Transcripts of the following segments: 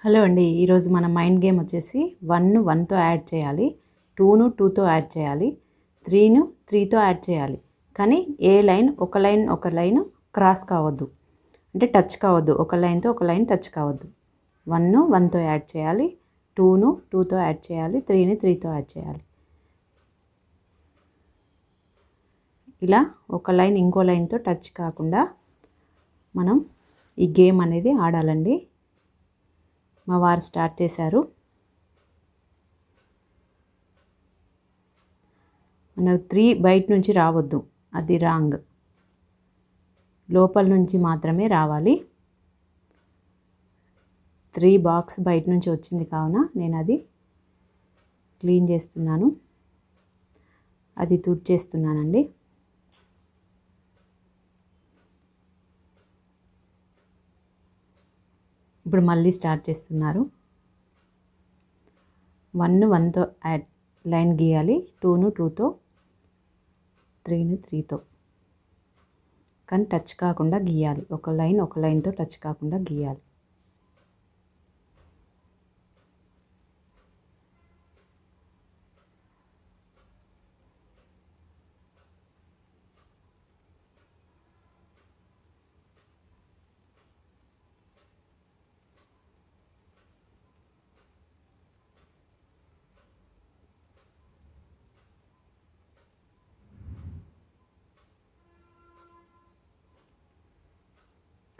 Hello అండి, ఈరోజు మన మైండ్ గేమ్ వచ్చేసి 1ను 1తో యాడ్ చేయాలి, 2ను 2తో యాడ్ చేయాలి, 3ను 3తో యాడ్ చేయాలి. కానీ ఏ లైన్ ఒక లైన్ క్రాస్ కావద్దు, అంటే టచ్ కావద్దు. ఒక లైన్తో ఒక లైన్ టచ్ కావద్దు. 1ను 1తో యాడ్ చేయాలి, 2ను 2తో యాడ్ చేయాలి, 3ని 3తో యాడ్ చేయాలి. ఇలా ఒక లైన్ ఇంకో లైన్తో టచ్ కాకుండా మనం ఈ గేమ్ అనేది ఆడాలండి. మా వారు స్టార్ట్ చేశారు. మన 3 బయట నుంచి రావద్దు, అది రాంగ్. లోపల నుంచి మాత్రమే రావాలి. 3 బాక్స్ బయట నుంచి వచ్చింది కావున నేను అది క్లీన్ చేస్తున్నాను, అది తుడిచేస్తున్నానండి. ఇప్పుడు మళ్ళీ స్టార్ట్ చేస్తున్నారు. 1ను 1తో యాడ్ లైన్ గీయాలి, 2ను 2తో, 3ను 3తో. కానీ టచ్ కాకుండా గీయాలి. ఒక లైన్తో టచ్ కాకుండా గీయాలి.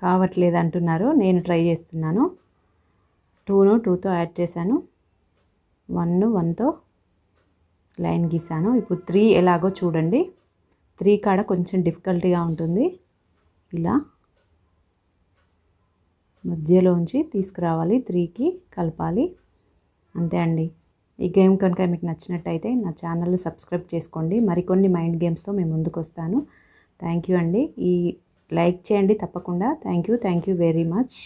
కావట్లేదు అంటున్నారు, నేను ట్రై చేస్తున్నాను. 2ను 2తో యాడ్ చేశాను, 1ను 1తో లైన్ గీసాను. ఇప్పుడు 3 ఎలాగో చూడండి. 3 కాడ కొంచెం డిఫికల్టీగా ఉంటుంది. ఇలా మధ్యలోంచి తీసుకురావాలి, 3కి కలపాలి. అంతే అండి. ఈ గేమ్ కనుక మీకు నచ్చినట్టయితే నా ఛానల్ సబ్స్క్రైబ్ చేసుకోండి. మరికొన్ని మైండ్ గేమ్స్తో మేము ముందుకు వస్తాను. థ్యాంక్ యూ అండి. ఈ లైక్ చేయండి తప్పకుండా. Thank you very much.